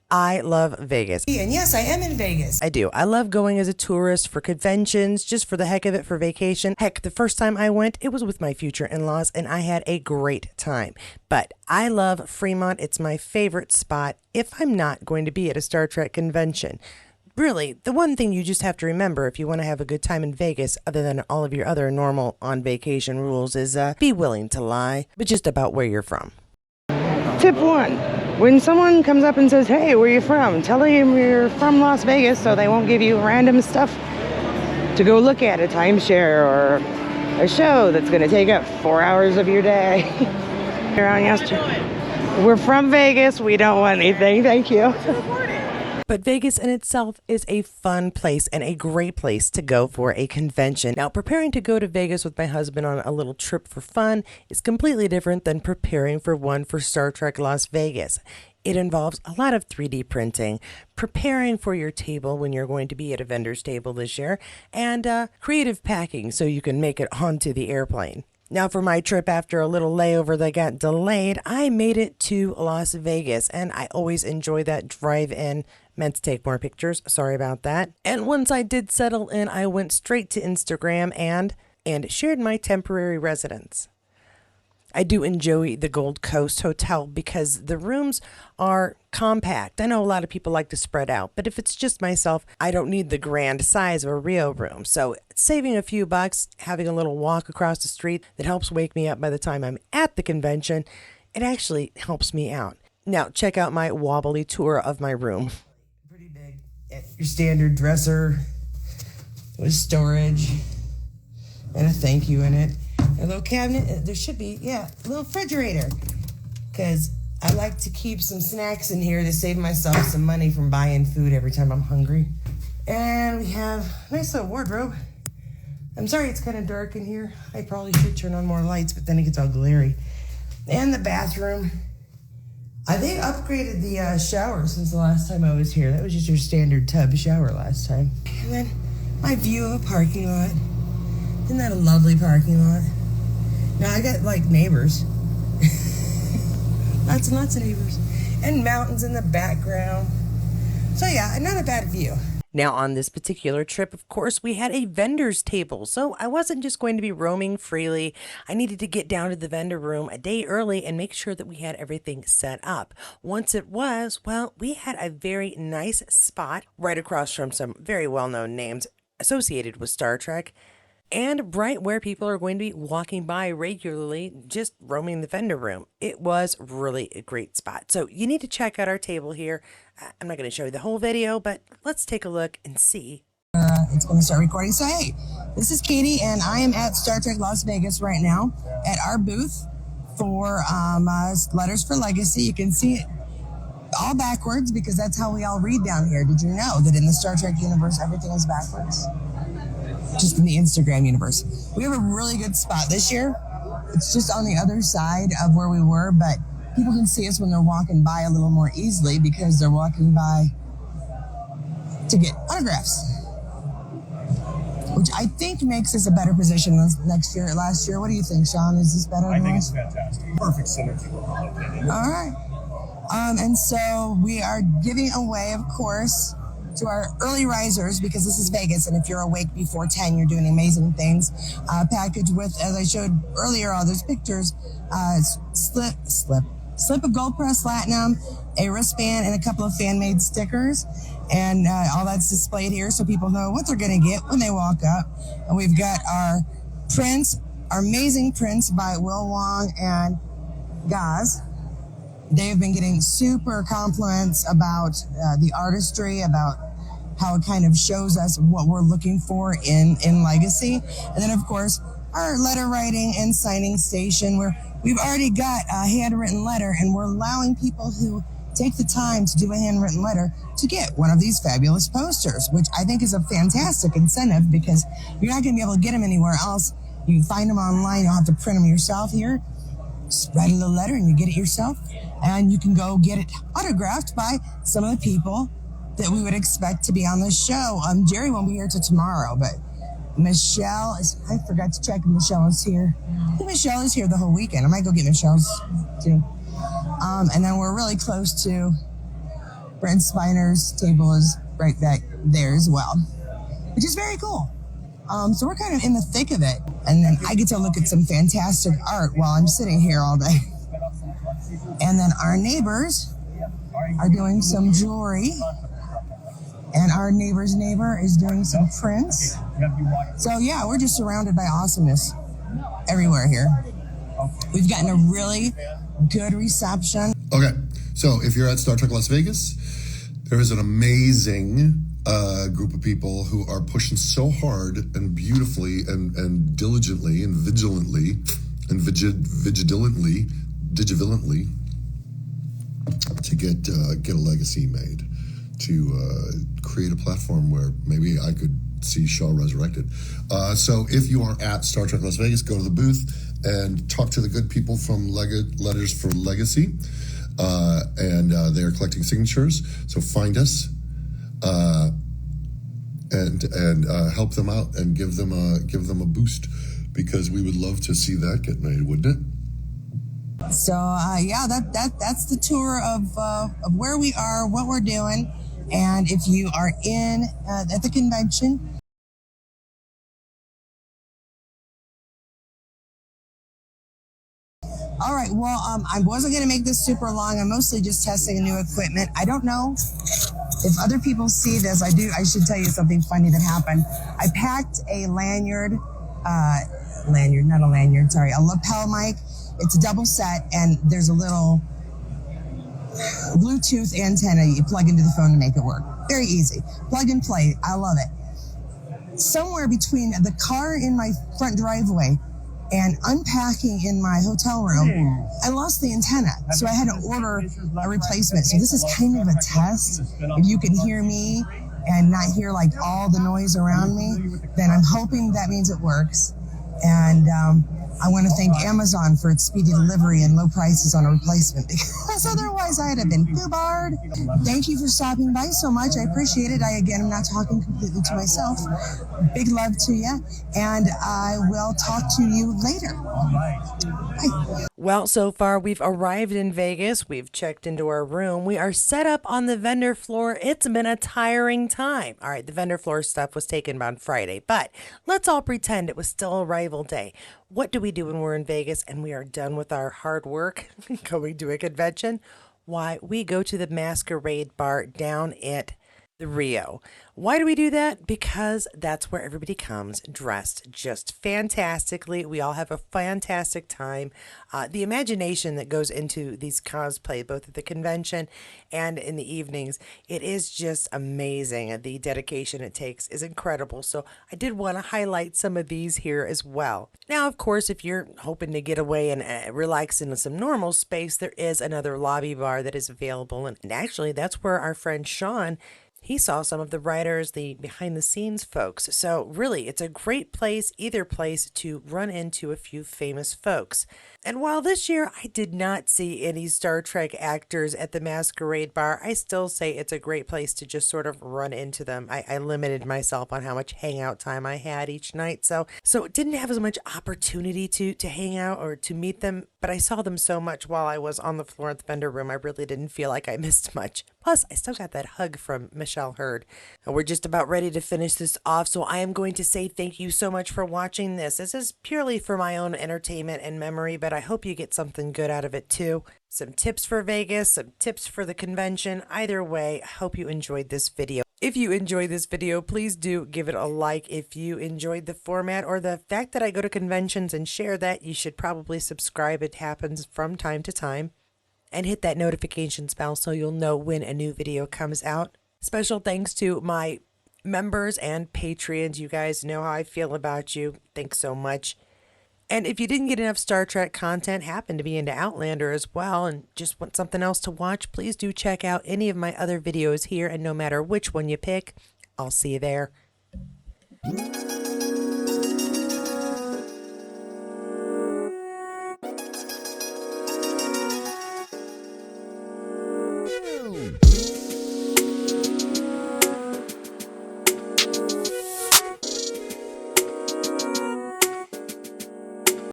I love Vegas. And yes, I am in Vegas. I do. I love going as a tourist for conventions, just for the heck of it, for vacation. Heck, the first time I went, it was with my future in-laws, and I had a great time. But I love Fremont. It's my favorite spot if I'm not going to be at a Star Trek convention. Really, the one thing you just have to remember if you want to have a good time in Vegas, other than all of your other normal on-vacation rules, is be willing to lie, but just about where you're from. Tip 1. When someone comes up and says, hey, where are you from? Tell them you're from Las Vegas so they won't give you random stuff to go look at, a timeshare or a show that's going to take up 4 hours of your day. Around yesterday. We're from Vegas. We don't want anything. Thank you. But Vegas in itself is a fun place and a great place to go for a convention. Now, preparing to go to Vegas with my husband on a little trip for fun is completely different than preparing for one for Star Trek Las Vegas. It involves a lot of 3D printing, preparing for your table when you're going to be at a vendor's table this year, and creative packing so you can make it onto the airplane. Now for my trip, after a little layover that got delayed, I made it to Las Vegas, and I always enjoy that drive-in. Meant to take more pictures, sorry about that. And once I did settle in, I went straight to Instagram and shared my temporary residence. I do enjoy the Gold Coast Hotel because the rooms are compact. I know a lot of people like to spread out, but if it's just myself, I don't need the grand size of a Rio room. So saving a few bucks, having a little walk across the street that helps wake me up by the time I'm at the convention, it actually helps me out. Now check out my wobbly tour of my room. Pretty big. Your standard dresser with storage and a thank you in it. A little cabinet. There should be, a little refrigerator. Because I like to keep some snacks in here to save myself some money from buying food every time I'm hungry. And we have a nice little wardrobe. I'm sorry it's kind of dark in here. I probably should turn on more lights, but then it gets all glary. And the bathroom. They upgraded the shower since the last time I was here. That was just your standard tub shower last time. And then my view of a parking lot. Isn't that a lovely parking lot? Now I got like neighbors. Lots and lots of neighbors. And mountains in the background. So yeah, not a bad view. Now on this particular trip, of course, we had a vendor's table. So I wasn't just going to be roaming freely. I needed to get down to the vendor room a day early and make sure that we had everything set up. Once it was, well, we had a very nice spot right across from some very well-known names associated with Star Trek. And right where people are going to be walking by regularly, just roaming the vendor room. It was really a great spot. So you need to check out our table here. I'm not going to show you the whole video, but let's take a look and see. It's going to start recording. So hey, this is Katie, and I am at Star Trek Las Vegas right now at our booth for Letters for Legacy. You can see it all backwards because that's how we all read down here. Did you know that in the Star Trek universe, everything is backwards? Just in the Instagram universe. We have a really good spot this year. It's just on the other side of where we were, but people can see us when they're walking by a little more easily because they're walking by to get autographs, which I think makes us a better position last year. What do you think, Sean? Is this better? I think it's fantastic. Perfect synergy. All right. And so we are giving away, of course, to our early risers, because this is Vegas, and if you're awake before 10, you're doing amazing things. Package with, as I showed earlier, all those pictures, slip of gold press platinum, a wristband, and a couple of fan-made stickers. And all that's displayed here so people know what they're going to get when they walk up. And we've got our prints, our amazing prints by Will Wong and Gaz. They've been getting super compliments about the artistry, about how it kind of shows us what we're looking for in Legacy. And then, of course, our letter writing and signing station, where we've already got a handwritten letter, and we're allowing people who take the time to do a handwritten letter to get one of these fabulous posters, which I think is a fantastic incentive because you're not going to be able to get them anywhere else. You find them online, you'll have to print them yourself here. Just write a little letter and you get it yourself. And you can go get it autographed by some of the people that we would expect to be on the show. Jerry won't be here till tomorrow, but Michelle is, I forgot to check if Michelle is here. I think Michelle is here the whole weekend. I might go get Michelle's too. And then we're really close to Brent Spiner's table is right back there as well, which is very cool. So we're kind of in the thick of it. And then I get to look at some fantastic art while I'm sitting here all day. And then our neighbors are doing some jewelry. And our neighbor's neighbor is doing some prints. So yeah, we're just surrounded by awesomeness everywhere here. We've gotten a really good reception. Okay, so if you're at Star Trek Las Vegas, there is an amazing group of people who are pushing so hard and beautifully and diligently and vigilantly and vigilantly to get a legacy made, to create a platform where maybe I could see Shaw resurrected. So if you are at Star Trek Las Vegas, go to the booth and talk to the good people from Letters for Legacy, and they are collecting signatures. So find us and help them out and give them a boost, because we would love to see that get made, wouldn't it? So yeah, that's the tour of where we are, what we're doing, and if you are in at the convention. All right, well, I wasn't going to make this super long. I'm mostly just testing new equipment. I don't know if other people see this. I should tell you something funny that happened. I packed a a lapel mic. It's a double set, and there's a little Bluetooth antenna you plug into the phone to make it work. Very easy. Plug and play. I love it. Somewhere between the car in my front driveway and unpacking in my hotel room, I lost the antenna. So I had to order a replacement. So this is kind of a test. If you can hear me and not hear like all the noise around me, then I'm hoping that means it works. And I want to thank Amazon for its speedy delivery and low prices on a replacement, because otherwise I'd have been foobarred. Thank you for stopping by so much. I appreciate it. I'm not talking completely to myself. Big love to you, and I will talk to you later. Bye. Well, so far we've arrived in Vegas. We've checked into our room. We are set up on the vendor floor. It's been a tiring time. All right, the vendor floor stuff was taken on Friday, but let's all pretend it was still arrival day. What do we do when we're in Vegas and we are done with our hard work going to a convention? Why, we go to the Masquerade Bar down at the Rio. Why do we do that? Because that's where everybody comes dressed just fantastically. We all have a fantastic time. The imagination that goes into these cosplay, both at the convention and in the evenings, it is just amazing. The dedication it takes is incredible. So I did want to highlight some of these here as well. Now, of course, if you're hoping to get away and relax in some normal space, there is another lobby bar that is available. And actually, that's where our friend Sean, he saw some of the writers, the behind the scenes folks. So really, it's a great place, either place, to run into a few famous folks. And while this year I did not see any Star Trek actors at the Masquerade Bar, I still say it's a great place to just sort of run into them. I limited myself on how much hangout time I had each night, so it didn't have as much opportunity to hang out or to meet them, but I saw them so much while I was on the floor at the vendor room, I really didn't feel like I missed much. Plus, I still got that hug from Michelle Hurd. And we're just about ready to finish this off, so I am going to say thank you so much for watching this. This is purely for my own entertainment and memory, but I hope you get something good out of it too. Some tips for Vegas, some tips for the convention. Either way, I hope you enjoyed this video. If you enjoyed this video, please do give it a like. If you enjoyed the format or the fact that I go to conventions and share that, you should probably subscribe. It happens from time to time. And hit that notifications bell so you'll know when a new video comes out. Special thanks to my members and Patreons. You guys know how I feel about you. Thanks so much. And if you didn't get enough Star Trek content, happen to be into Outlander as well, and just want something else to watch, please do check out any of my other videos here, and no matter which one you pick, I'll see you there.